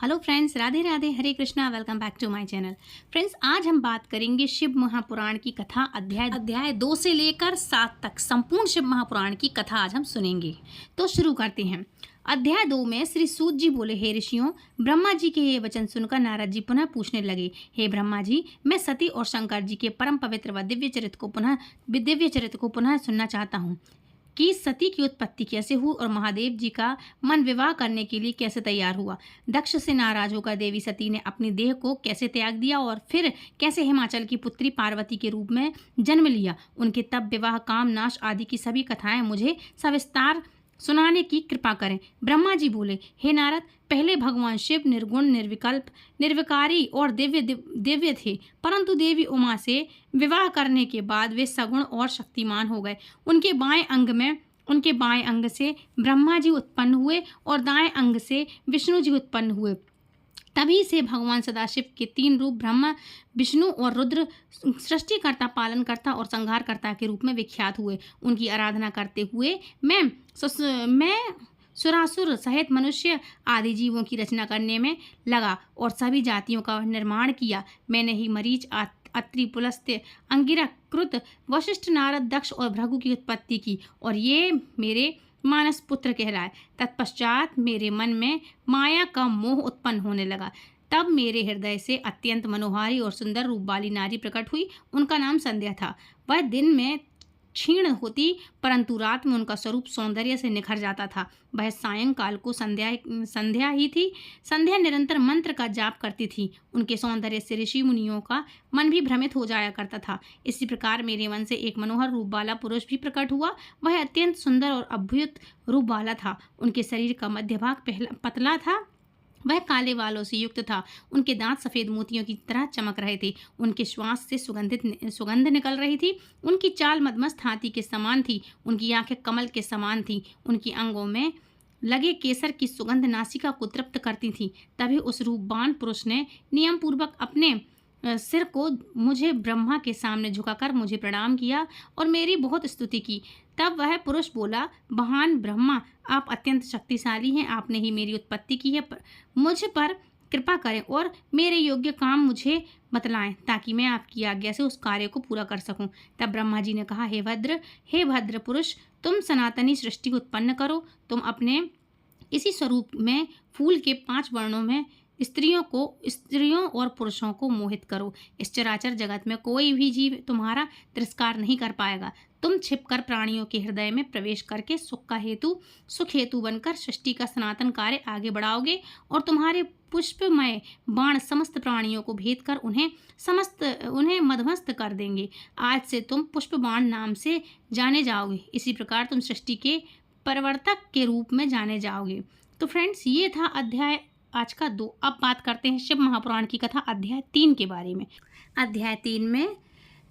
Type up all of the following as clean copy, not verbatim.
Hello friends, Radhe Radhe, Hare Krishna. Welcome back to my channel. Friends, आज हम बात करेंगे शिव महापुराण की कथा। अध्याय 2 से लेकर 7 तक संपूर्ण शिव महापुराण की कथा आज हम सुनेंगे। तो शुरू करते हैं। अध्याय 2 में श्री सूत जी बोले, हे ऋषियों, ब्रह्मा जी के ये वचन सुनकर नारद जी पुनः पूछने लगे, हे ब्रह्मा जी, मैं सती और शंकर जी के परम पवित्र व दिव्य चरित्र को पुनः सुनना चाहता हूँ कि सती की उत्पत्ति कैसे हुई और महादेव जी का मन विवाह करने के लिए कैसे तैयार हुआ। दक्ष से नाराज होकर देवी सती ने अपनी देह को कैसे त्याग दिया और फिर कैसे हिमाचल की पुत्री पार्वती के रूप में जन्म लिया। उनके तप, विवाह, काम नाश आदि की सभी कथाएं मुझे सविस्तार सुनाने की कृपा करें। ब्रह्मा जी बोले, हे नारद, पहले भगवान शिव निर्गुण, निर्विकल्प, निर्विकारी और दिव्य थे, परंतु देवी उमा से विवाह करने के बाद वे सगुण और शक्तिमान हो गए। उनके बाएं अंग से ब्रह्मा जी उत्पन्न हुए और दाएं अंग से विष्णु जी उत्पन्न हुए। तभी से भगवान सदाशिव के 3 रूप ब्रह्मा, विष्णु और रुद्र सृष्टिकर्ता, पालनकर्ता और संहारकर्ता के रूप में विख्यात हुए। उनकी आराधना करते हुए मैं सुरासुर सहित मनुष्य आदि जीवों की रचना करने में लगा और सभी जातियों का निर्माण किया। मैंने ही मरीच, अत्रि, पुलस्त्य, अंगिरा, कृत, वशिष्ठ, नारद, दक्ष और भृगु की उत्पत्ति की और ये मेरे मानस पुत्र कहलाए। तत्पश्चात मेरे मन में माया का मोह उत्पन्न होने लगा। तब मेरे हृदय से अत्यंत मनोहारी और सुंदर रूप वाली नारी प्रकट हुई। उनका नाम संध्या था। वह दिन में क्षीण होती, परंतु रात में उनका स्वरूप सौंदर्य से निखर जाता था। वह सायंकाल को संध्या ही थी। संध्या निरंतर मंत्र का जाप करती थी। उनके सौंदर्य से ऋषि मुनियों का मन भी भ्रमित हो जाया करता था। इसी प्रकार मेरे मन से एक मनोहर रूप वाला पुरुष भी प्रकट हुआ। वह अत्यंत सुंदर और अद्भुत रूप वाला था। उनके शरीर का मध्य भाग पतला था। वह काले बालों से युक्त था। उनके दांत सफ़ेद मोतियों की तरह चमक रहे थे। उनके श्वास से सुगंध निकल रही थी। उनकी चाल मदमस्त हाथी के समान थी। उनकी आंखें कमल के समान थीं। उनकी अंगों में लगे केसर की सुगंध नासिका को तृप्त करती थी। तभी उस रूपवान पुरुष ने नियम पूर्वक अपने सिर को मुझे ब्रह्मा के सामने झुकाकर मुझे प्रणाम किया और मेरी बहुत स्तुति की। तब वह पुरुष बोला, महान ब्रह्मा, आप अत्यंत शक्तिशाली हैं। आपने ही मेरी उत्पत्ति की है। मुझ पर कृपा करें और मेरे योग्य काम मुझे बतलाएं ताकि मैं आपकी आज्ञा से उस कार्य को पूरा कर सकूं। तब ब्रह्मा जी ने कहा, हे भद्र पुरुष, तुम सनातनी सृष्टि उत्पन्न करो। तुम अपने इसी स्वरूप में फूल के 5 वर्णों में स्त्रियों और पुरुषों को मोहित करो। इस चराचर जगत में कोई भी जीव तुम्हारा तिरस्कार नहीं कर पाएगा। तुम छिपकर प्राणियों के हृदय में प्रवेश करके सुख हेतु बनकर सृष्टि का सनातन कार्य आगे बढ़ाओगे और तुम्हारे पुष्पमय बाण समस्त प्राणियों को भेद कर उन्हें मदमस्त कर देंगे। आज से तुम पुष्प बाण नाम से जाने जाओगे। इसी प्रकार तुम सृष्टि के परिवर्तक के रूप में जाने जाओगे। तो फ्रेंड्स, ये था अध्याय आज का 2। अब बात करते हैं शिव महापुराण की कथा अध्याय 3 के बारे में। अध्याय 3 में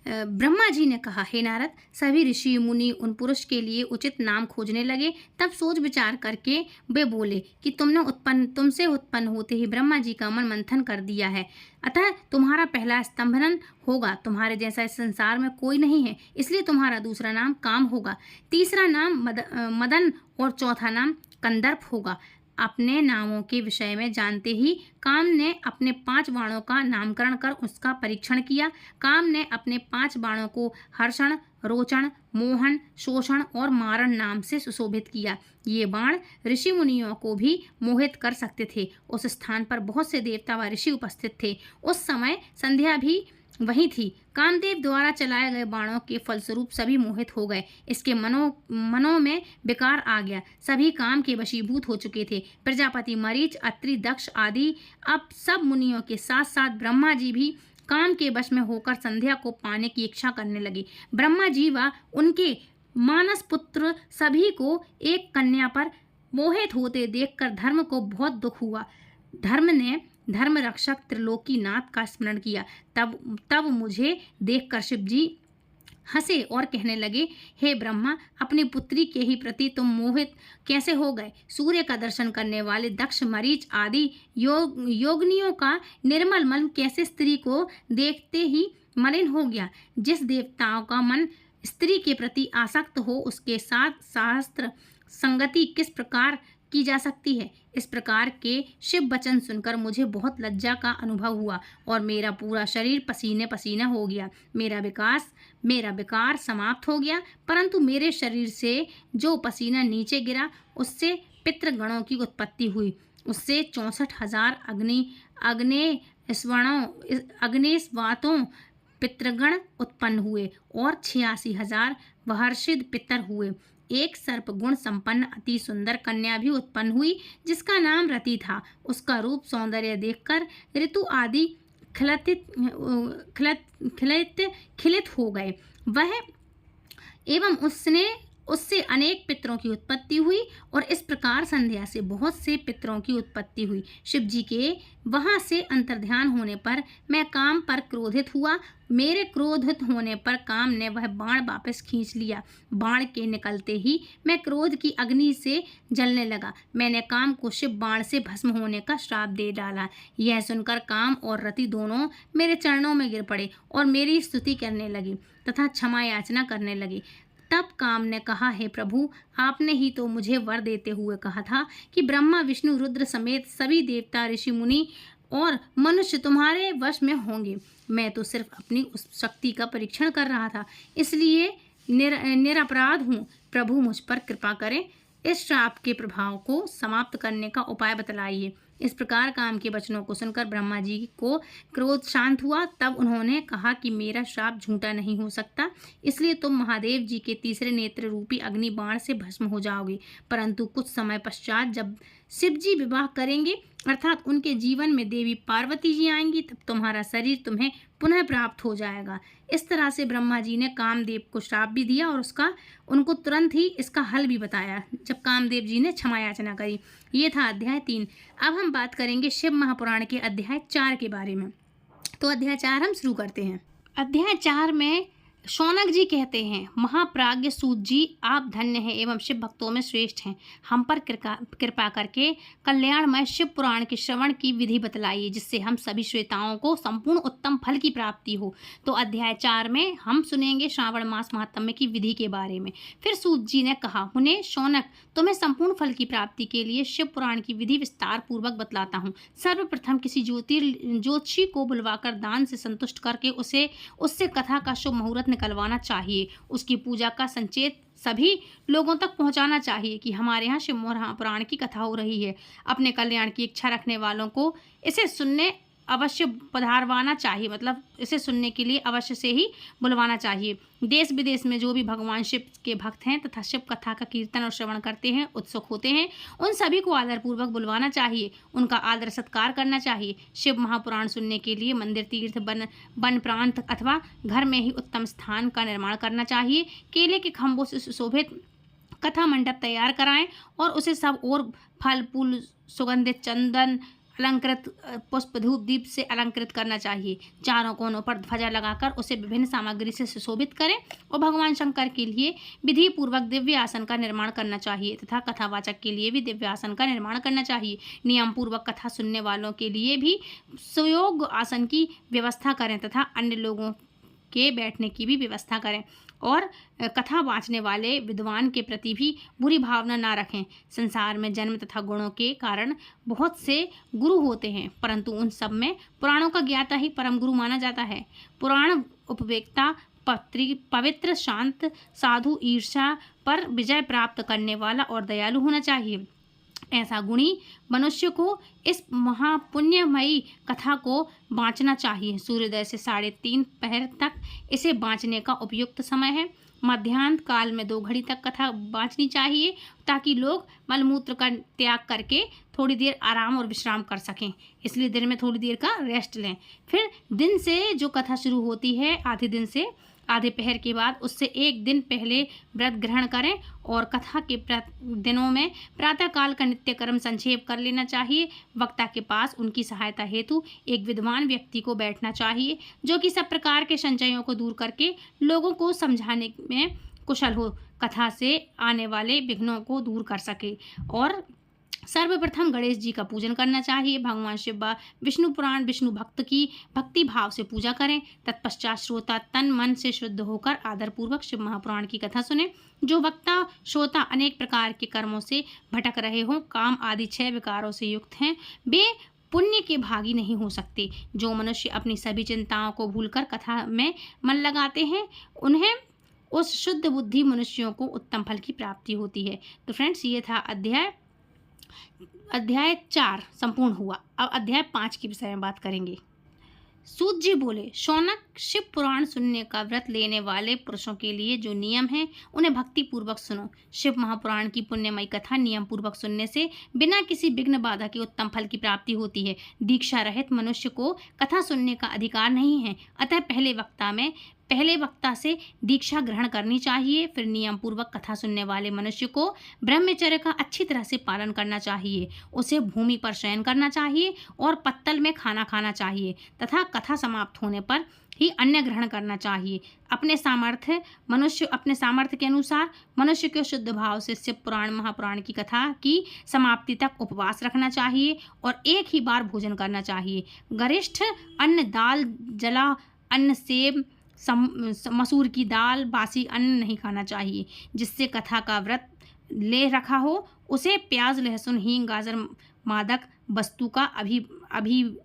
ब्रह्मा जी ने कहा, हे नारद, सभी ऋषि मुनि उन पुरुष के लिए उचित नाम खोजने लगे। तब सोच विचार करके वे बोले कि तुमसे उत्पन्न होते ही ब्रह्मा जी का मन मंथन कर दिया है। अतः तुम्हारा पहला स्तंभन होगा। तुम्हारे जैसा इस संसार में कोई नहीं है, इसलिए तुम्हारा दूसरा नाम काम होगा, तीसरा नाम मदन और चौथा नाम कंदर्प होगा। अपने नामों के विषय में जानते ही काम ने अपने 5 बाणों का नामकरण कर उसका परीक्षण किया। काम ने अपने 5 बाणों को हर्षण, रोचन, मोहन, शोषण और मारण नाम से सुशोभित किया। ये बाण ऋषि मुनियों को भी मोहित कर सकते थे। उस स्थान पर बहुत से देवता व ऋषि उपस्थित थे। उस समय संध्या भी वही थी। कामदेव द्वारा चलाए गए बाणों के फलस्वरूप सभी मोहित हो गए। इसके मनों में विकार आ गया। सभी काम के वशीभूत हो चुके थे। प्रजापति मरीच, अत्रि, दक्ष आदि अब सब मुनियों के साथ साथ ब्रह्मा जी भी काम के वश में होकर संध्या को पाने की इच्छा करने लगे। ब्रह्मा जी व उनके मानस पुत्र सभी को एक कन्या पर मोहित होते देखकर धर्म को बहुत दुख हुआ। धर्म ने धर्म रक्षक त्रिलोकीनाथ का स्मरण किया। तब मुझे देखकर शिव जी हंसे और कहने लगे, हे ब्रह्मा, अपनी पुत्री के ही प्रति तुम मोहित कैसे हो गए? सूर्य का दर्शन करने वाले दक्ष, मरीच आदि योगिनियों का निर्मल मन कैसे स्त्री को देखते ही मलिन हो गया? जिस देवताओं का मन स्त्री के प्रति आसक्त हो, उसके साथ शास्त्र संगति किस प्रकार की जा सकती है। इस प्रकार के शिव वचन सुनकर मुझे बहुत लज्जा का अनुभव हुआ और मेरा पूरा शरीर पसीने पसीना हो गया। मेरा विकार समाप्त हो गया, परंतु मेरे शरीर से जो पसीना नीचे गिरा उससे पितृगणों की उत्पत्ति हुई। उससे 64,000 अग्नेस्वातों पितृगण उत्पन्न हुए और 86,000 महर्षि पितर हुए। एक सर्प गुण संपन्न अति सुंदर कन्या भी उत्पन्न हुई जिसका नाम रति था। उसका रूप सौंदर्य देखकर ऋतु आदि खिलित हो गए। वह एवं उससे अनेक पितरों की उत्पत्ति हुई और इस प्रकार संध्या से बहुत से पितरों की उत्पत्ति हुई। शिव जी के वहां से अंतर्ध्यान होने पर मैं काम पर क्रोधित हुआ। मेरे क्रोधित होने पर काम ने वह बाण वापस खींच लिया। बाण के निकलते ही मैं क्रोध की अग्नि से जलने लगा। मैंने काम को शिव बाण से भस्म होने का श्राप दे डाला। यह सुनकर काम और रति दोनों मेरे चरणों में गिर पड़े और मेरी स्तुति करने लगी तथा क्षमा याचना करने लगी। तब काम ने कहा, हे प्रभु, आपने ही तो मुझे वर देते हुए कहा था कि ब्रह्मा विष्णु रुद्र समेत सभी देवता ऋषि मुनि और मनुष्य तुम्हारे वश में होंगे। मैं तो सिर्फ अपनी उस शक्ति का परीक्षण कर रहा था, इसलिए निरपराध हूँ। प्रभु मुझ पर कृपा करें। इस श्राप के प्रभाव को समाप्त करने का उपाय बतलाइए। इस प्रकार काम के वचनों को सुनकर ब्रह्मा जी को क्रोध शांत हुआ। तब उन्होंने कहा कि मेरा श्राप झूठा नहीं हो सकता, इसलिए तुम महादेव जी के तीसरे नेत्र रूपी अग्नि बाण से भस्म हो जाओगे। परंतु कुछ समय पश्चात जब शिव जी विवाह करेंगे अर्थात उनके जीवन में देवी पार्वती जी आएंगी, तब तुम्हारा शरीर तुम्हें पुनः प्राप्त हो जाएगा। इस तरह से ब्रह्मा जी ने कामदेव को श्राप भी दिया और उनको तुरंत ही इसका हल भी बताया जब कामदेव जी ने क्षमा याचना करी। ये था अध्याय 3। अब हम बात करेंगे शिव महापुराण के अध्याय 4 के बारे में। तो अध्याय 4 हम शुरू करते हैं। अध्याय 4 में शौनक जी कहते हैं, महाप्राज्ञ सूत जी, आप धन्य हैं एवं शिव भक्तों में श्रेष्ठ हैं। हम पर कृपा करके कल्याणमय शिव पुराण के श्रवण की विधि बतलाइए जिससे हम सभी श्रोताओं को संपूर्ण उत्तम फल की प्राप्ति हो। तो अध्याय 4 में हम सुनेंगे श्रावण मास महात्म्य की विधि के बारे में। फिर सूत जी ने कहा, मुने शौनक, तुम्हें संपूर्ण फल की प्राप्ति के लिए शिव पुराण की विधि विस्तार पूर्वक बतलाता हूँ। सर्वप्रथम किसी ज्योतिषी को बुलवाकर दान से संतुष्ट करके उससे कथा का शुभ मुहूर्त निकलवाना चाहिए। उसकी पूजा का संचेत सभी लोगों तक पहुंचाना चाहिए कि हमारे यहाँ शिव महापुराण की कथा हो रही है। अपने कल्याण की इच्छा रखने वालों को इसे सुनने अवश्य पधारवाना चाहिए, मतलब इसे सुनने के लिए अवश्य से ही बुलवाना चाहिए। देश विदेश में जो भी भगवान शिव के भक्त हैं तथा शिव कथा का कीर्तन और श्रवण करते हैं, उत्सुक होते हैं, उन सभी को आदरपूर्वक बुलवाना चाहिए, उनका आदर सत्कार करना चाहिए। शिव महापुराण सुनने के लिए मंदिर, तीर्थ, वन प्रांत अथवा घर में ही उत्तम स्थान का निर्माण करना चाहिए। केले के खंभों से सुशोभित कथा मंडप तैयार कराएं और उसे सब और फल फूल, सुगंधित चंदन, अलंकृत पुष्प, धूप, दीप से अलंकृत करना चाहिए। चारों कोनों पर ध्वजा लगाकर उसे विभिन्न सामग्री से सुशोभित करें और भगवान शंकर के लिए विधि पूर्वक दिव्य आसन का निर्माण करना चाहिए तथा कथावाचक के लिए भी दिव्य आसन का निर्माण करना चाहिए। नियम पूर्वक कथा सुनने वालों के लिए भी सुयोग्य आसन की व्यवस्था करें तथा अन्य लोगों के बैठने की भी व्यवस्था करें और कथा वाचने वाले विद्वान के प्रति भी बुरी भावना ना रखें। संसार में जन्म तथा गुणों के कारण बहुत से गुरु होते हैं, परंतु उन सब में पुराणों का ज्ञाता ही परम गुरु माना जाता है। पुराण उपवेक्ता पवित्र, शांत, साधु, ईर्ष्या पर विजय प्राप्त करने वाला और दयालु होना चाहिए। ऐसा गुणी मनुष्य को इस महापुण्यमयी कथा को बाँचना चाहिए। सूर्योदय से 3:30 पहर तक इसे बाँचने का उपयुक्त समय है। मध्याह्न काल में 2 घड़ी तक कथा बाँचनी चाहिए ताकि लोग मलमूत्र का त्याग करके थोड़ी देर आराम और विश्राम कर सकें, इसलिए दिन में थोड़ी देर का रेस्ट लें। फिर दिन से जो कथा शुरू होती है आधे पहर के बाद उससे 1 दिन पहले व्रत ग्रहण करें और कथा के दिनों में प्रातःकाल का नित्य कर्म संक्षेप कर लेना चाहिए। वक्ता के पास उनकी सहायता हेतु एक विद्वान व्यक्ति को बैठना चाहिए जो कि सब प्रकार के संचयों को दूर करके लोगों को समझाने में कुशल हो, कथा से आने वाले विघ्नों को दूर कर सके और सर्वप्रथम गणेश जी का पूजन करना चाहिए। भगवान शिव व विष्णु पुराण विष्णु भक्त की भक्ति भाव से पूजा करें। तत्पश्चात श्रोता तन मन से शुद्ध होकर आदरपूर्वक शिव महापुराण की कथा सुने। जो वक्ता श्रोता अनेक प्रकार के कर्मों से भटक रहे हों, काम आदि 6 विकारों से युक्त हैं, वे पुण्य के भागी नहीं हो सकते। जो मनुष्य अपनी सभी चिंताओं को भूलकर कथा में मन लगाते हैं, उन्हें उस शुद्ध बुद्धि मनुष्यों को उत्तम फल की प्राप्ति होती है। तो फ्रेंड्स, ये था अध्याय 4 संपूर्ण हुआ। अब अध्याय 5 के विषय में बात करेंगे। सूत जी बोले, शौनक, शिव पुराण सुनने का व्रत लेने वाले पुरुषों के लिए जो नियम है उन्हें भक्ति पूर्वक सुनो। शिव महापुराण की पुण्यमयी कथा नियम पूर्वक सुनने से बिना किसी विघ्न बाधा के उत्तम फल की प्राप्ति होती है। दीक्षा रहित मनुष्य को कथा सुनने का अधिकार नहीं है, अतः पहले वक्ता से दीक्षा ग्रहण करनी चाहिए। फिर नियम पूर्वक कथा सुनने वाले मनुष्य को ब्रह्मचर्य का अच्छी तरह से पालन करना चाहिए। उसे भूमि पर शयन करना चाहिए और पत्तल में खाना खाना चाहिए तथा कथा समाप्त होने पर ही अन्न ग्रहण करना चाहिए। अपने सामर्थ्य के अनुसार मनुष्य के शुद्ध भाव से शिव पुराण महापुराण की कथा की समाप्ति तक उपवास रखना चाहिए और एक ही बार भोजन करना चाहिए। गरिष्ठ अन्न, दाल, जला अन्न, सेब, मसूर की दाल, बासी अन्न नहीं खाना चाहिए। जिससे कथा का व्रत ले रखा हो उसे प्याज, लहसुन, हींग, गाजर, मादक वस्तु का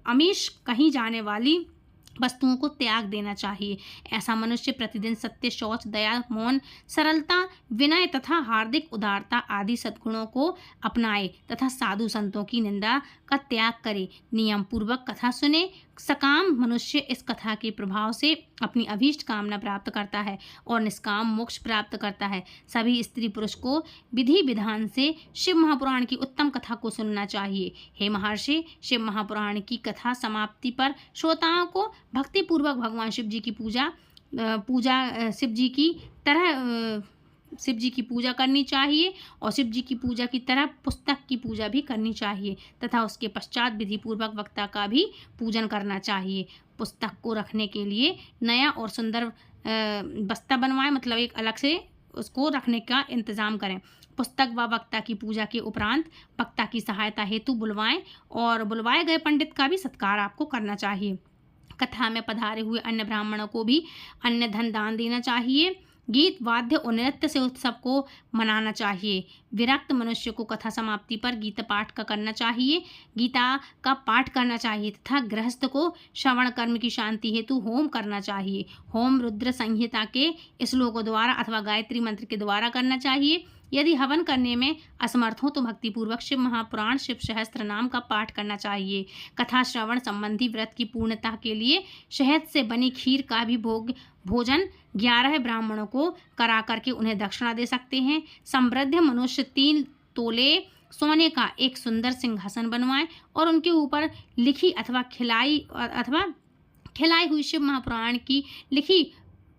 अमीश कहीं जाने वाली वस्तुओं को त्याग देना चाहिए। ऐसा मनुष्य प्रतिदिन सत्य, शौच, दया, मौन, सरलता, विनय तथा हार्दिक उदारता आदि सद्गुणों को अपनाए तथा साधु संतों की निंदा का त्याग करे। नियम पूर्वक कथा सुने। सकाम मनुष्य इस कथा के प्रभाव से अपनी अभीष्ट कामना प्राप्त करता है और निष्काम मोक्ष प्राप्त करता है। सभी स्त्री पुरुष को विधि विधान से शिव महापुराण की उत्तम कथा को सुनना चाहिए। हे महर्षि, शिव महापुराण की कथा समाप्ति पर श्रोताओं को भक्ति पूर्वक भगवान शिव जी की पूजा करनी चाहिए और शिव जी की पूजा की तरह पुस्तक की पूजा भी करनी चाहिए तथा उसके पश्चात विधि पूर्वक वक्ता का भी पूजन करना चाहिए। पुस्तक को रखने के लिए नया और सुंदर बस्ता बनवाएं, मतलब एक अलग से उसको रखने का इंतज़ाम करें। पुस्तक व वक्ता की पूजा के उपरांत वक्ता की सहायता हेतु बुलवाएं और बुलवाए गए पंडित का भी सत्कार आपको करना चाहिए। कथा में पधारे हुए अन्य ब्राह्मणों को भी अन्य धन दान देना चाहिए। गीत, वाद्य और नृत्य से उत्सव को मनाना चाहिए। विरक्त मनुष्य को कथा समाप्ति पर गीता का पाठ करना चाहिए तथा गृहस्थ को श्रवण कर्म की शांति हेतु होम करना चाहिए। होम रुद्र संहिता के श्लोकों द्वारा अथवा गायत्री मंत्र के द्वारा करना चाहिए। यदि हवन करने में असमर्थ हो तो भक्तिपूर्वक शिव महापुराण, शिव सहस्त्र नाम का पाठ करना चाहिए। कथा श्रवण संबंधी व्रत की पूर्णता के लिए शहद से बनी खीर का भी भोजन 11 ब्राह्मणों को करा करके उन्हें दक्षिणा दे सकते हैं। समृद्ध मनुष्य 3 तोले सोने का एक सुंदर सिंहासन बनवाएं और उनके ऊपर लिखी अथवा खिलाई हुई शिव महापुराण की लिखी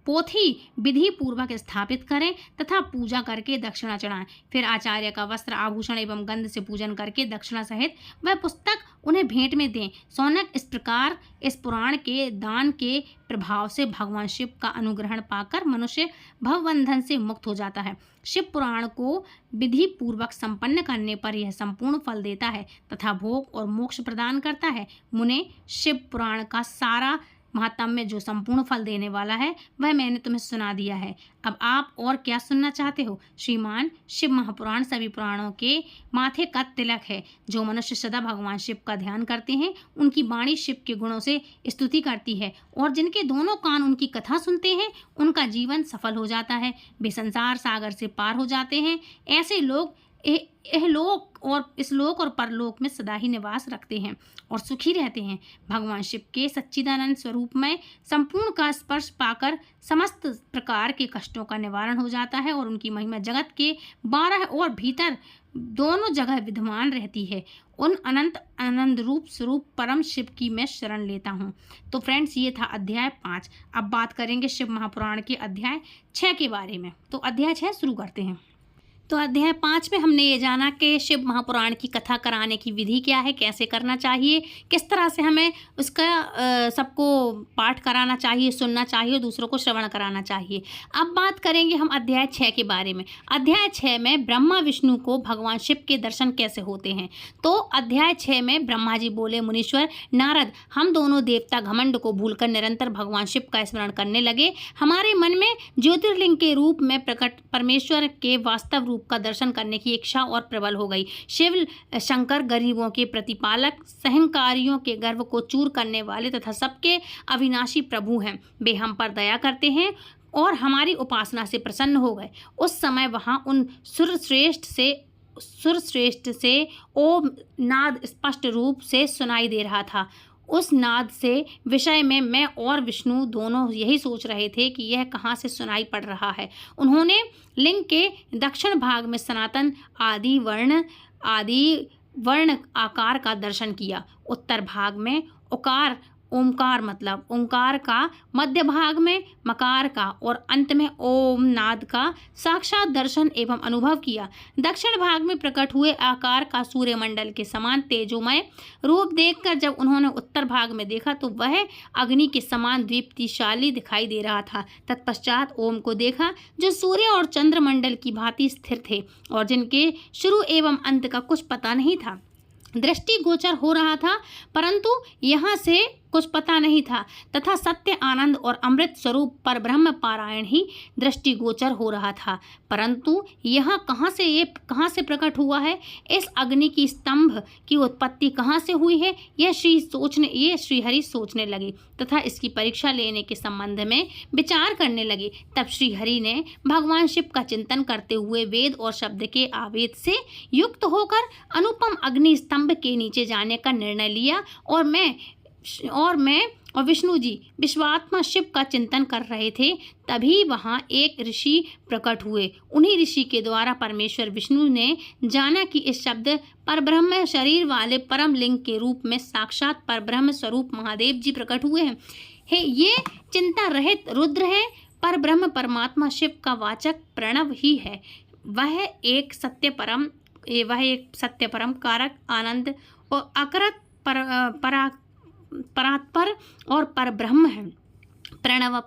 पोथी विधि पूर्वक स्थापित करें तथा पूजा करके दक्षिणा चढ़ाएं। फिर आचार्य का वस्त्र, आभूषण एवं गंध से पूजन करके दक्षिणा सहित वह पुस्तक उन्हें भेंट में दें। सौनक, इस प्रकार इस पुराण के दान के प्रभाव से भगवान शिव का अनुग्रहण पाकर मनुष्य भवबंधन से मुक्त हो जाता है। शिव पुराण को विधि पूर्वक संपन्न करने पर यह संपूर्ण फल देता है तथा भोग और मोक्ष प्रदान करता है। मुने, शिव पुराण का सारा महात्म्य में जो संपूर्ण फल देने वाला है वह मैंने तुम्हें सुना दिया है। अब आप और क्या सुनना चाहते हो? श्रीमान, शिव महापुराण सभी पुराणों के माथे का तिलक है। जो मनुष्य सदा भगवान शिव का ध्यान करते हैं उनकी वाणी शिव के गुणों से स्तुति करती है और जिनके दोनों कान उनकी कथा सुनते हैं उनका जीवन सफल हो जाता है। वे संसार सागर से पार हो जाते हैं। ऐसे लोग इस लोक और परलोक में सदा ही निवास रखते हैं और सुखी रहते हैं। भगवान शिव के सच्चिदानंद स्वरूप में संपूर्ण का स्पर्श पाकर समस्त प्रकार के कष्टों का निवारण हो जाता है और उनकी महिमा जगत के 12 और भीतर दोनों जगह विद्यमान रहती है। उन अनंत आनंद रूप स्वरूप परम शिव की मैं शरण लेता हूँ। तो फ्रेंड्स, ये था अध्याय 5। अब बात करेंगे शिव महापुराण के अध्याय 6 के बारे में। तो अध्याय 6 शुरू करते हैं। तो अध्याय 5 में हमने ये जाना कि शिव महापुराण की कथा कराने की विधि क्या है, कैसे करना चाहिए, किस तरह से हमें उसका सबको पाठ कराना चाहिए, सुनना चाहिए, दूसरों को श्रवण कराना चाहिए। अब बात करेंगे हम अध्याय 6 के बारे में। अध्याय 6 में ब्रह्मा विष्णु को भगवान शिव के दर्शन कैसे होते हैं। तो अध्याय 6 में ब्रह्मा जी बोले, मुनीश्वर नारद, हम दोनों देवता घमंड को भूलकर निरंतर भगवान शिव का स्मरण करने लगे। हमारे मन में ज्योतिर्लिंग के रूप में प्रकट परमेश्वर के वास्तव रूप का दर्शन करने की इच्छा और प्रबल हो गई। शिव शंकर गरीबों के प्रतिपालक, सहंकारियों के गर्व को चूर करने वाले तथा सबके अविनाशी प्रभु हैं। वे हम पर दया करते हैं और हमारी उपासना से प्रसन्न हो गए। उस समय वहाँ उन सुरश्रेष्ठ से ओम नाद स्पष्ट रूप से सुनाई दे रहा था। उस नाद से विषय में मैं और विष्णु दोनों यही सोच रहे थे कि यह कहाँ से सुनाई पड़ रहा है। उन्होंने लिंग के दक्षिण भाग में सनातन आदि वर्ण आकार का दर्शन किया। उत्तर भाग में ओमकार मतलब ओंकार का, मध्य भाग में मकार का और अंत में ओम नाद का साक्षात दर्शन एवं अनुभव किया। दक्षिण भाग में प्रकट हुए आकार का सूर्यमंडल के समान तेजोमय रूप देखकर जब उन्होंने उत्तर भाग में देखा तो वह अग्नि के समान दीप्तिशाली दिखाई दे रहा था। तत्पश्चात ओम को देखा जो सूर्य और चंद्रमंडल की भांति स्थिर थे और जिनके शुरू एवं अंत का कुछ पता नहीं था। दृष्टि गोचर हो रहा था परंतु यहाँ से कुछ पता नहीं था तथा सत्य आनंद और अमृत स्वरूप पर ब्रह्म पारायण ही दृष्टि गोचर हो रहा था। परंतु यहाँ कहाँ से प्रकट हुआ है, इस अग्नि की स्तंभ की उत्पत्ति कहाँ से हुई है, यह श्रीहरि सोचने लगे तथा इसकी परीक्षा लेने के संबंध में विचार करने लगे। तब श्रीहरि ने भगवान शिव का चिंतन करते हुए वेद और शब्द के आवेद से युक्त होकर अनुपम अग्नि स्तंभ के नीचे जाने का निर्णय लिया और मैं और विष्णु जी विश्वात्मा शिव का चिंतन कर रहे थे। तभी वहाँ एक ऋषि प्रकट हुए। उन्हीं ऋषि के द्वारा परमेश्वर विष्णु ने जाना कि इस शब्द परब्रह्म शरीर वाले परम लिंग के रूप में साक्षात परब्रह्म स्वरूप महादेव जी प्रकट हुए हैं। ये चिंता रहित रुद्र है। परब्रह्म परमात्मा शिव का वाचक प्रणव ही है। वह एक सत्य परम कारक आनंद और अकरत परात्पर और परब्रह्म है। प्रणव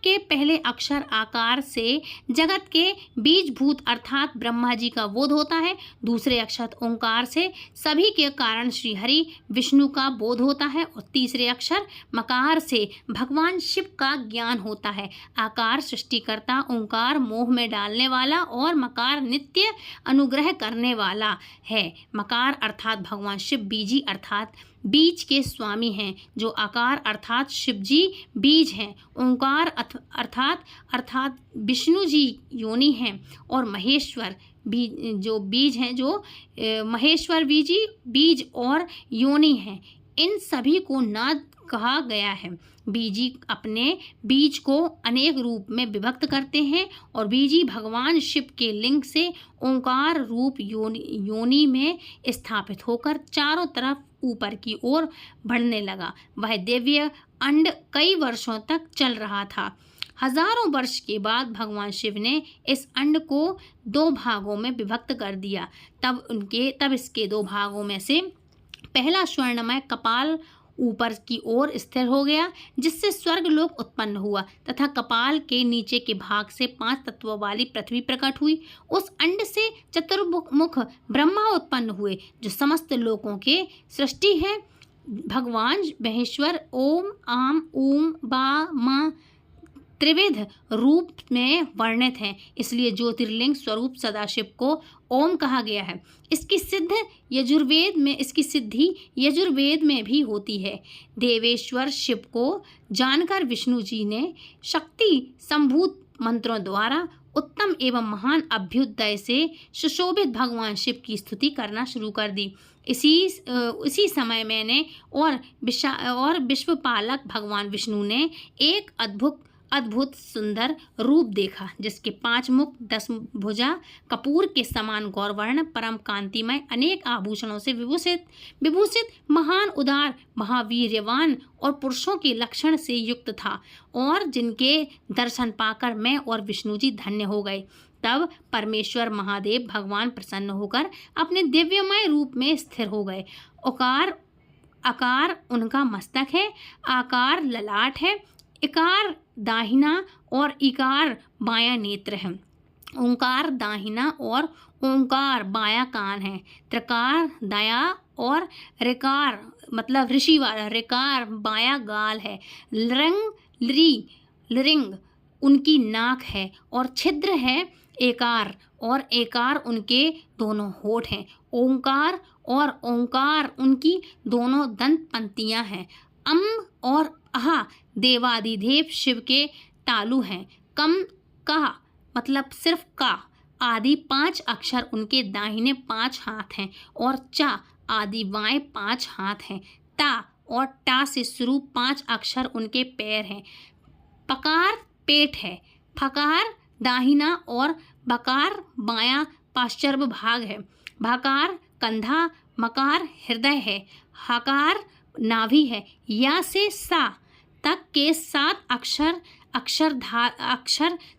के पहले अक्षर आकार से जगत के बीजभूत अर्थात ब्रह्मा जी का बोध होता है। दूसरे अक्षर ओंकार से सभी के कारण श्रीहरि विष्णु का बोध होता है और तीसरे अक्षर मकार से भगवान शिव का ज्ञान होता है। आकार सृष्टिकर्ता, ओंकार मोह में डालने वाला और मकार नित्य अनुग्रह करने वाला है। मकार अर्थात भगवान शिव बीजी अर्थात बीज के स्वामी हैं। जो आकार अर्थात शिव जी बीज हैं। ओंकार अर्थात विष्णु जी योनि हैं और महेश्वर जो बीज हैं, जो महेश्वर बीज और योनि हैं। इन सभी को नाद कहा गया है। बीजी अपने बीज को अनेक रूप में विभक्त करते हैं और बीजी भगवान शिव के लिंग से ओंकार रूप योनि में स्थापित होकर चारों तरफ ऊपर की ओर बढ़ने लगा। वह दिव्य अंड कई वर्षों तक चल रहा था। हजारों वर्ष के बाद भगवान शिव ने इस अंड को 2 भागों में विभक्त कर दिया। तब इसके 2 भागों में से पहला स्वर्णमय कपाल ऊपर की ओर स्थिर हो गया जिससे स्वर्ग लोक उत्पन्न हुआ तथा कपाल के नीचे के भाग से 5 तत्वों वाली पृथ्वी प्रकट हुई। उस अंड से चतुर्मुख ब्रह्मा उत्पन्न हुए जो समस्त लोकों के सृष्टि है। भगवान महेश्वर ओम आम ऊम बा मा त्रिविध रूप में वर्णित हैं, इसलिए ज्योतिर्लिंग स्वरूप सदाशिव को ओम कहा गया है। इसकी सिद्धि यजुर्वेद में भी होती है। देवेश्वर शिव को जानकर विष्णु जी ने शक्ति संभूत मंत्रों द्वारा उत्तम एवं महान अभ्युदय से सुशोभित भगवान शिव की स्तुति करना शुरू कर दी। इसी समय मैंने और विश्वपालक भगवान विष्णु ने एक अद्भुत सुंदर रूप देखा जिसके 5 मुख 10 भुजा कपूर के समान गौरवर्ण परम कांतिमय अनेक आभूषणों से विभूषित महान उदार महावीर्यवान और पुरुषों के लक्षण से युक्त था और जिनके दर्शन पाकर मैं और विष्णु जी धन्य हो गए। तब परमेश्वर महादेव भगवान प्रसन्न होकर अपने दिव्यमय रूप में स्थिर हो गए। आकार उनका मस्तक है, आकार ललाट है, इकार दाहिना और इकार बायां नेत्र है, ओंकार दाहिना और ओंकार बायां कान है, त्रिकार दया और ऋकार मतलब ऋषि वाला ऋकार बायां गाल है, लृंग उनकी नाक है और छिद्र है एकार और एकार उनके दोनों होठ हैं, ओंकार और ओंकार उनकी दोनों दंत पंक्तियां हैं, और आहा देवादिदेव शिव के तालु हैं, कम का मतलब सिर्फ का आदि 5 अक्षर उनके दाहिने 5 हाथ हैं और चा आदि बाएं 5 हाथ हैं, ता और टा से शुरू 5 अक्षर उनके पैर हैं, पकार पेट है, फकार दाहिना और बकार बायां पार्श्व भाग है, भकार कंधा, मकार हृदय है, हकार नाभि है, या से सा तक के 7 अक्षर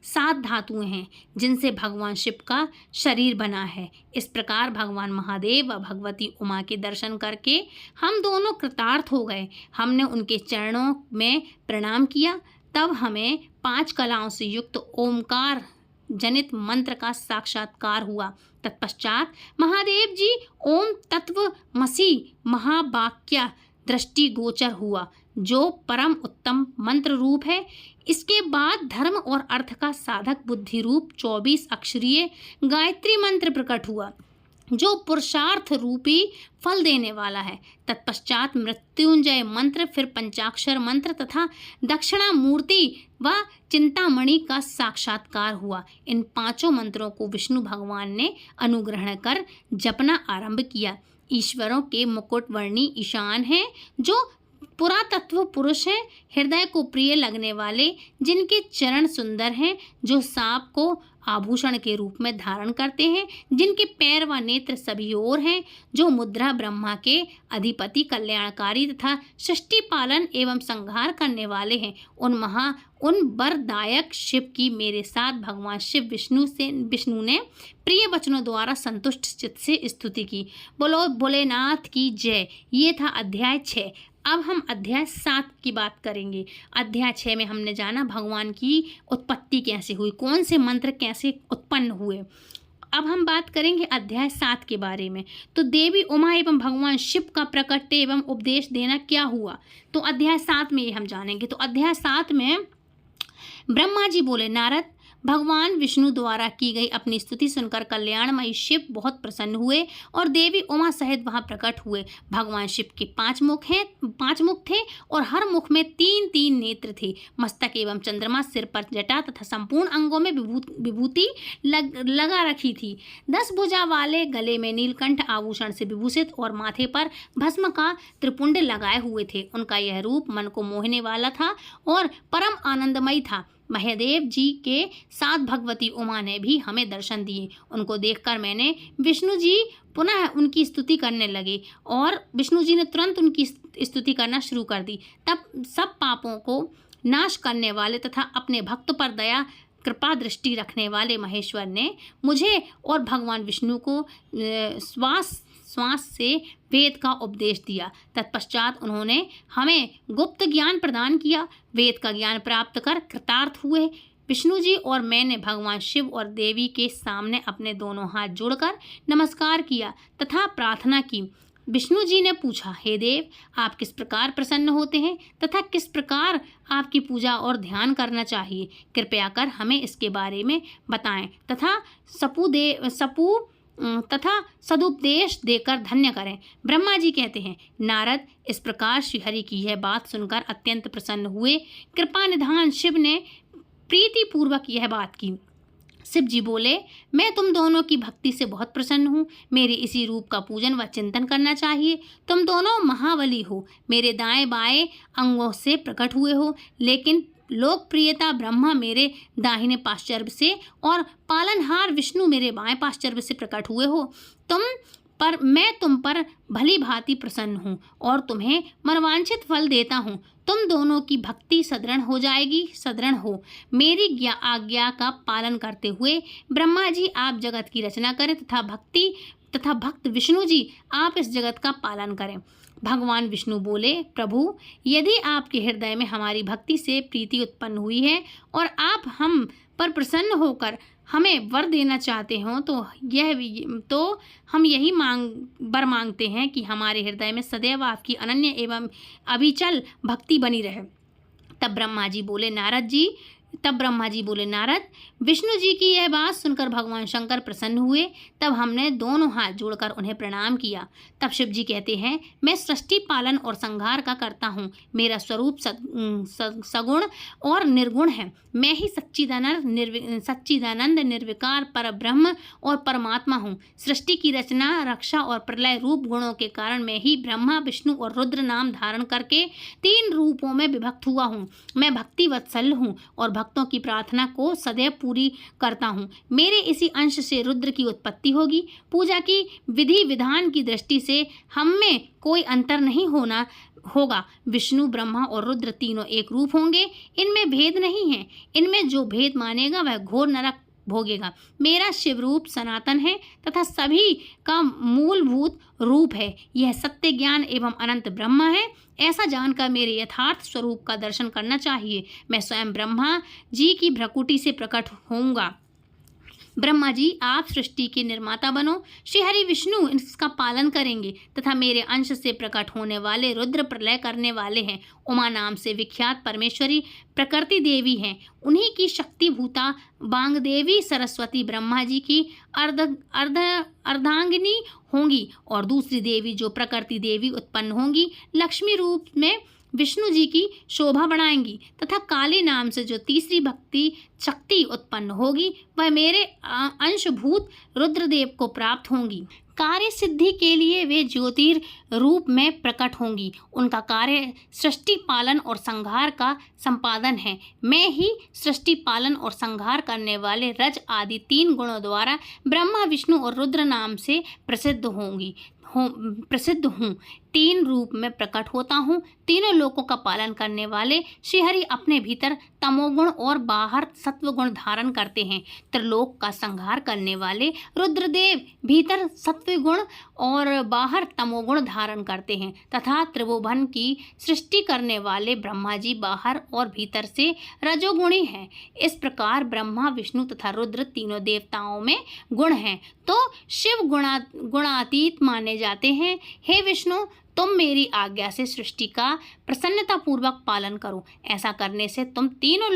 7 धातुएं हैं जिनसे भगवान शिव का शरीर बना है। इस प्रकार भगवान महादेव व भगवती उमा के दर्शन करके हम दोनों कृतार्थ हो गए। हमने उनके चरणों में प्रणाम किया। तब हमें 5 कलाओं से युक्त ओमकार जनित मंत्र का साक्षात्कार हुआ। तत्पश्चात महादेव जी ओम तत्व मसी महावाक्य दृष्टि गोचर हुआ, जो परम उत्तम मंत्र रूप है। इसके बाद धर्म और अर्थ का साधक बुद्धि रूप 24 अक्षरीय गायत्री मंत्र प्रकट हुआ, जो पुरुषार्थ रूपी फल देने वाला है। तत्पश्चात मृत्युंजय मंत्र, फिर पंचाक्षर मंत्र तथा दक्षिणा मूर्ति व चिंतामणि का साक्षात्कार हुआ। इन 5 मंत्रों को विष्णु भगवान ने अनुग्रहण कर जपना आरंभ किया। ईश्वरों के मुकुट वर्णी ईशान है, जो पुरातत्व पुरुष है, हृदय को प्रिय लगने वाले, जिनके चरण सुंदर हैं, जो सांप को आभूषण के रूप में धारण करते हैं, जिनके पैर व नेत्र सभी ओर हैं, जो मुद्रा ब्रह्मा के अधिपति, कल्याणकारी तथा सृष्टि पालन एवं संहार करने वाले हैं। उन वरदायक शिव की मेरे साथ भगवान शिव विष्णु ने प्रिय वचनों द्वारा संतुष्ट चित्त से स्तुति की। बोलो भोलेनाथ की जय। ये था अध्याय 6। अब हम अध्याय 7 की बात करेंगे। अध्याय 6 में हमने जाना भगवान की उत्पत्ति कैसे हुई, कौन से मंत्र कैसे उत्पन्न हुए। अब हम बात करेंगे अध्याय 7 के बारे में। तो देवी उमा एवं भगवान शिव का प्रकट एवं उपदेश देना क्या हुआ, तो अध्याय 7 में ये हम जानेंगे। तो अध्याय 7 में ब्रह्मा जी बोले, नारद, भगवान विष्णु द्वारा की गई अपनी स्तुति सुनकर कल्याणमयी शिव बहुत प्रसन्न हुए और देवी उमा सहित वहां प्रकट हुए। भगवान शिव के 5 मुख थे और हर मुख में 3-3 नेत्र थे। मस्तक एवं चंद्रमा, सिर पर जटा तथा संपूर्ण अंगों में विभूति लगा रखी थी। 10 भुजा वाले, गले में नीलकंठ आभूषण से विभूषित और माथे पर भस्म का त्रिपुंड लगाए हुए थे। उनका यह रूप मन को मोहने वाला था और परम आनंदमयी था। महादेव जी के साथ भगवती उमा ने भी हमें दर्शन दिए। उनको देखकर मैंने विष्णु जी पुनः उनकी स्तुति करने लगे और विष्णु जी ने तुरंत उनकी स्तुति करना शुरू कर दी। तब सब पापों को नाश करने वाले तथा अपने भक्त पर दया कृपा दृष्टि रखने वाले महेश्वर ने मुझे और भगवान विष्णु को श्वास से वेद का उपदेश दिया। तत्पश्चात उन्होंने हमें गुप्त ज्ञान प्रदान किया। वेद का ज्ञान प्राप्त कर कृतार्थ हुए। विष्णु जी और मैंने भगवान शिव और देवी के सामने अपने दोनों हाथ जोड़कर नमस्कार किया तथा प्रार्थना की। विष्णु जी ने पूछा, हे देव, आप किस प्रकार प्रसन्न होते हैं तथा किस प्रकार आपकी पूजा और ध्यान करना चाहिए, कृपया कर हमें इसके बारे में बताएं तथा सदुपदेश देकर धन्य करें। ब्रह्मा जी कहते हैं, नारद, इस प्रकार श्रीहरि की यह बात सुनकर अत्यंत प्रसन्न हुए। कृपा निधान शिव ने प्रीति पूर्वक यह बात की। शिव जी बोले, मैं तुम दोनों की भक्ति से बहुत प्रसन्न हूँ। मेरे इसी रूप का पूजन व चिंतन करना चाहिए। तुम दोनों महाबली हो, मेरे दाएं बाएं अंगों से प्रकट हुए हो, लेकिन लोकप्रियता ब्रह्मा मेरे दाहिने पार्श्व से और पालनहार विष्णु मेरे बाएं पार्श्व से प्रकट हुए हो। तुम पर मैं तुम पर भली भांति प्रसन्न हूँ और तुम्हें मनवांछित फल देता हूँ। तुम दोनों की भक्ति सदृढ़ हो जाएगी। सदृढ़ हो। मेरी आज्ञा का पालन करते हुए ब्रह्मा जी आप जगत की रचना करें तथा भक्त विष्णु जी आप इस जगत का पालन करें। भगवान विष्णु बोले, प्रभु, यदि आपके हृदय में हमारी भक्ति से प्रीति उत्पन्न हुई है और आप हम पर प्रसन्न होकर हमें वर देना चाहते हो तो हम यही वर मांगते हैं कि हमारे हृदय में सदैव आपकी अनन्य एवं अविचल भक्ति बनी रहे। तब ब्रह्मा जी बोले, नारद, विष्णु जी की यह बात सुनकर भगवान शंकर प्रसन्न हुए। तब हमने दोनों हाथ जोड़कर उन्हें प्रणाम किया। तब शिव जी कहते हैं, मैं सृष्टि पालन और संहार का करता हूँ। मेरा स्वरूप सगुण और निर्गुण है। मैं ही सच्चिदानंद निर्विकार पर ब्रह्म और परमात्मा हूँ। सृष्टि की रचना, रक्षा और प्रलय रूप गुणों के कारण मैं ही ब्रह्मा, विष्णु और रुद्र नाम धारण करके 3 रूपों में विभक्त हुआ हूँ। मैं भक्ति वत्सल हूँ और भक्तों की प्रार्थना को सदैव पूरी करता हूँ। मेरे इसी अंश से रुद्र की उत्पत्ति होगी। पूजा की विधि विधान की दृष्टि से हम में कोई अंतर नहीं होगा। विष्णु, ब्रह्मा और रुद्र तीनों एक रूप होंगे। इनमें भेद नहीं है। इनमें जो भेद मानेगा वह घोर नरक भोगेगा। मेरा शिव रूप सनातन है तथा सभी का मूलभूत रूप है। यह सत्य ज्ञान एवं अनंत ब्रह्मा है। ऐसा जानकर मेरे यथार्थ स्वरूप का दर्शन करना चाहिए। मैं स्वयं ब्रह्मा जी की भ्रकुटी से प्रकट होऊंगा। ब्रह्मा जी आप सृष्टि के निर्माता बनो। श्री हरि विष्णु इसका पालन करेंगे तथा मेरे अंश से प्रकट होने वाले रुद्र प्रलय करने वाले हैं। उमा नाम से विख्यात परमेश्वरी प्रकृति देवी हैं। उन्हीं की शक्ति भूता बांग देवी सरस्वती ब्रह्मा जी की अर्धांगिनी होंगी और दूसरी देवी जो प्रकृति देवी उत्पन्न होंगी लक्ष्मी रूप में विष्णु जी की शोभा बढ़ाएंगी तथा काली नाम से जो तीसरी भक्ति शक्ति उत्पन्न होगी वह मेरे अंशभूत रुद्रदेव को प्राप्त होंगी। कार्य सिद्धि के लिए वे ज्योतिर रूप में प्रकट होंगी। उनका कार्य सृष्टि पालन और संहार का संपादन है। मैं ही सृष्टि पालन और संहार करने वाले रज आदि 3 गुणों द्वारा ब्रह्मा, विष्णु और रुद्र नाम से प्रसिद्ध हूँ। 3 रूप में प्रकट होता हूँ। तीनों लोकों का पालन करने वाले श्रीहरि अपने भीतर तमोगुण और बाहर सत्वगुण धारण करते हैं। त्रिलोक का संहार करने वाले रुद्रदेव भीतर सत्वगुण और बाहर तमोगुण धारण करते हैं तथा त्रिभुवन की सृष्टि करने वाले ब्रह्मा जी बाहर और भीतर से रजोगुणी हैं। इस प्रकार ब्रह्मा, विष्णु तथा रुद्र तीनों देवताओं में गुण हैं तो शिव गुणातीत माने जाते हैं। हे विष्णु, तुम मेरी आज्ञा से सृष्टि का प्रसन्नतापूर्वक पालन करो। ऐसा करने से तुम तीनों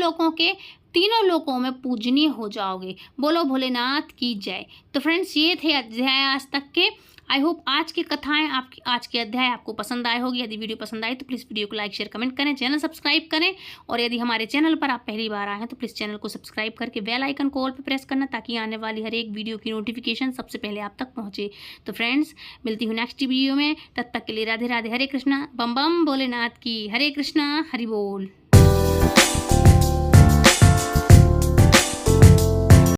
लोकों में पूजनीय हो जाओगे। बोलो भोलेनाथ की जय। तो फ्रेंड्स, ये थे अध्याय आज तक के। आई होप आज की कथाएं आज के अध्याय आपको पसंद आए होगी। यदि वीडियो पसंद आई तो प्लीज़ वीडियो को लाइक, शेयर, कमेंट करें, चैनल सब्सक्राइब करें और यदि हमारे चैनल पर आप पहली बार आए हैं तो प्लीज़ चैनल को सब्सक्राइब करके बेल आइकन को ऑल पर प्रेस करना ताकि आने वाली हर एक वीडियो की नोटिफिकेशन सबसे पहले आप तक पहुँचे। तो फ्रेंड्स, मिलती हूँ नेक्स्ट वीडियो में। तब तक के लिए राधे राधे, हरे कृष्णा, बम बम भोलेनाथ की, हरे कृष्णा, हरि बोल।